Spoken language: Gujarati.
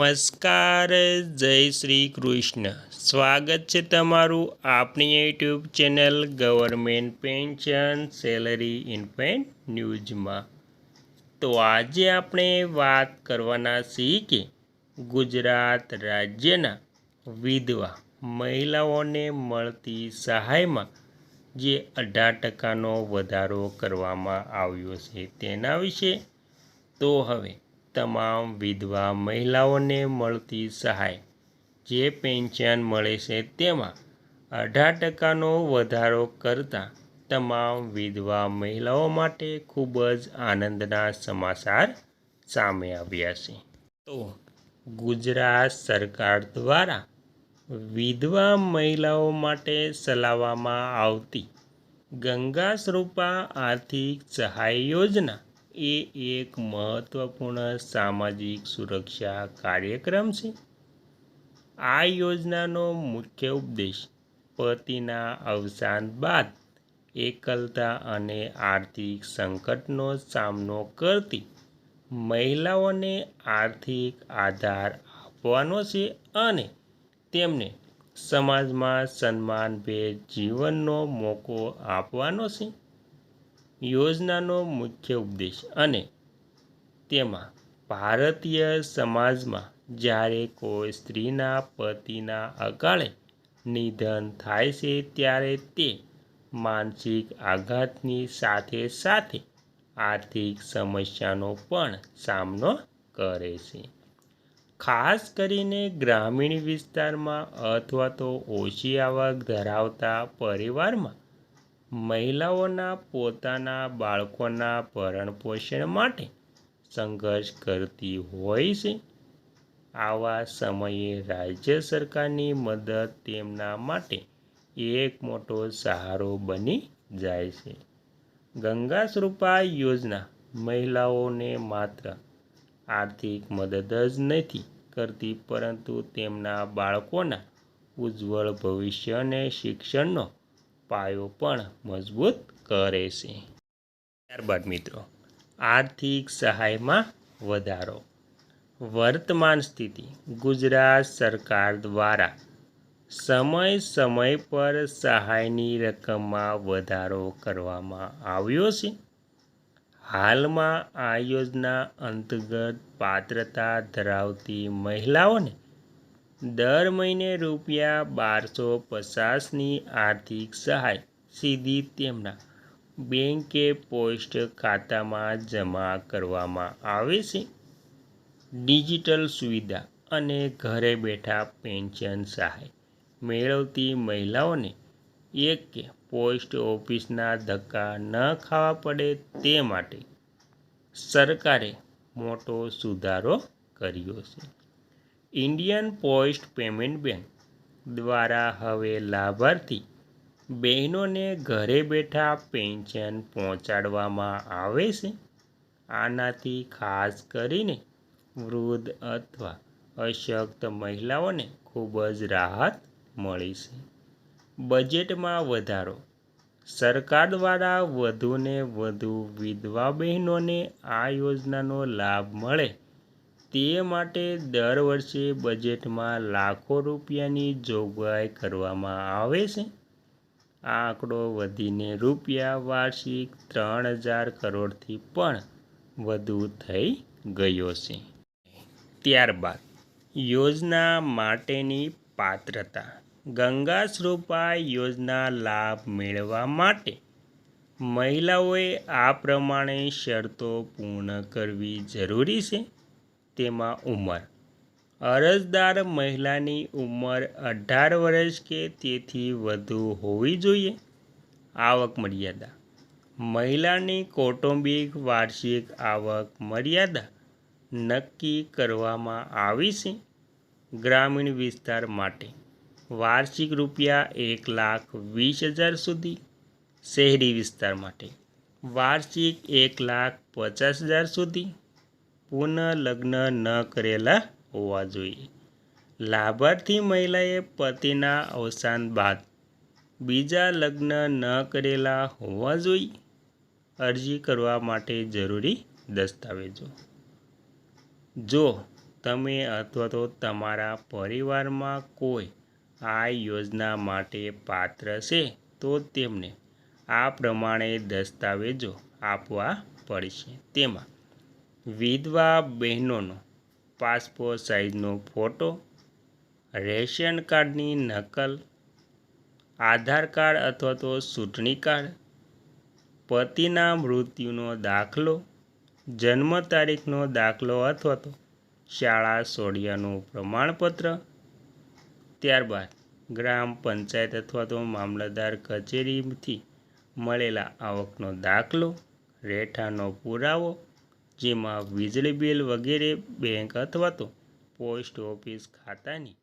નમસ્કાર, જય શ્રી કૃષ્ણ. સ્વાગત છે તમારું આપણી YouTube channel government pension salary ઇન્ફેન્ટ ન્યૂઝમાં. તો આજે આપણે વાત કરવાના છીએ કે ગુજરાત રાજ્યના વિધવા મહિલાઓને મળતી સહાયમાં જે 18% વધારો કરવામાં આવ્યો છે તેના વિશે. તો હવે તમામ વિધવા મહિલાઓને મળતી સહાય જે પેન્શન મળે છે તેમાં 18%નો વધારો કરતાં તમામ વિધવા મહિલાઓ માટે ખૂબ જ આનંદના સમાચાર સામે આવ્યા છે. તો ગુજરાત સરકાર દ્વારા વિધવા મહિલાઓ માટે ચલાવવામાં આવતી ગંગા સ્વરૂપા આર્થિક સહાય યોજના એ એક મહત્વપૂર્ણ સામાજિક સુરક્ષા કાર્યક્રમ છે. આ યોજનાનો મુખ્ય ઉદ્દેશ પતિના અવસાન બાદ એકલતા અને આર્થિક સંકટનો સામનો કરતી મહિલાઓને આર્થિક આધાર આપવાનો છે અને તેમને સમાજમાં સન્માનભેર જીવનનો મોકો આપવાનો છે. યોજનાનો મુખ્ય ઉદ્દેશ અને તેમાં ભારતીય સમાજમાં જ્યારે કોઈ સ્ત્રીના પતિના અકાળે નિધન થાય છે ત્યારે તે માનસિક આઘાતની સાથે સાથે આર્થિક સમસ્યાનો પણ સામનો કરે છે. ખાસ કરીને ગ્રામીણ વિસ્તારમાં અથવા તો ઓછી આવક ધરાવતા પરિવારમાં મહિલાઓના પોતાના બાળકોના ભરણપોષણ માટે સંઘર્ષ કરતી હોય છે. આવા સમયે રાજ્ય સરકારની મદદ તેમના માટે એક મોટો સહારો બની જાય છે. ગંગા સ્વરૂપા યોજના મહિલાઓને માત્ર આર્થિક મદદ જ નથી કરતી પરંતુ તેમના બાળકોના ઉજ્જવળ ભવિષ્ય અને શિક્ષણનો પાયો પણ મજબૂત કરે છે. ત્યારબાદ મિત્રો, આર્થિક સહાયમાં વધારો. વર્તમાન સ્થિતિ. ગુજરાત સરકાર દ્વારા સમય પર સહાયની રકમમાં વધારો કરવામાં આવ્યો છે. હાલમાં આ યોજના અંતર્ગત પાત્રતા ધરાવતી મહિલાઓને દર મહિને ₹1250ની આર્થિક સહાય સીધી તેમના બેંક કે પોસ્ટ ખાતામાં જમા કરવામાં આવે છે. ડિજિટલ સુવિધા અને ઘરે બેઠા પેન્શન સહાય મેળવતી મહિલાઓને એક કે પોસ્ટ ઓફિસના ધક્કા ન ખાવા પડે તે માટે સરકારે મોટો સુધારો કર્યો છે. ઇન્ડિયન પોસ્ટ પેમેન્ટ બેંક દ્વારા હવે લાભાર્થી બહેનોને ઘરે બેઠા પેન્શન પહોંચાડવામાં આવે છે. આનાથી ખાસ કરીને વૃદ્ધ અથવા અશક્ત મહિલાઓને ખૂબ જ રાહત મળી છે. બજેટમાં વધારો. સરકાર દ્વારા વધુને વધુ વિધવા બહેનોને આ યોજનાનો લાભ મળે તે માટે દર વર્ષે બજેટમાં લાખો રૂપિયાની જોગવાઈ કરવામાં આવે છે. આ આંકડો વધીને વાર્ષિક ₹3000 કરોડથી પણ વધુ થઈ ગયો છે. ત્યારબાદ યોજના માટેની પાત્રતા. ગંગા સ્વરૂપા યોજના લાભ મેળવવા માટે મહિલાઓએ આ પ્રમાણે શરતો પૂર્ણ કરવી જરૂરી છે. તેમાં ઉંમર. અરજદાર મહિલાની ઉંમર 18 વર્ષ કે તેથી વધુ હોવી જોઈએ. આવક મર્યાદા. મહિલાની કૌટુંબિક વાર્ષિક આવક મર્યાદા નક્કી કરવામાં આવી છે. ગ્રામીણ વિસ્તાર માટે વાર્ષિક ₹1,20,000 સુધી. શહેરી વિસ્તાર માટે વાર્ષિક ₹1,50,000 સુધી. પુનઃલગ્ન ન કરેલા હોવા જોઈએ. લાભાર્થી મહિલાએ પતિના અવસાન બાદ બીજા લગ્ન ન કરેલા હોવા જોઈએ. અરજી કરવા માટે જરૂરી દસ્તાવેજો. જો તમે અથવા તો તમારા પરિવારમાં કોઈ આ યોજના માટે પાત્ર છે તો તેમને આ પ્રમાણે દસ્તાવેજો આપવા પડશે. તેમાં વિધવા બહેનોનો પાસપોર્ટ સાઇઝનો ફોટો, રેશન કાર્ડની નકલ, આધાર કાર્ડ અથવા તો ચૂંટણી કાર્ડ, પતિના મૃત્યુનો દાખલો, જન્મ તારીખનો દાખલો અથવા તો શાળા છોડ્યાનું પ્રમાણપત્ર. ત્યારબાદ ગ્રામ પંચાયત અથવા તો મામલતદાર કચેરીથી મળેલા આવકનો દાખલો, રહેઠાણનો પુરાવો જેમાં વીજળી બિલ વગેરે, બેંક અથવા તો પોસ્ટ ઓફિસ ખાતાની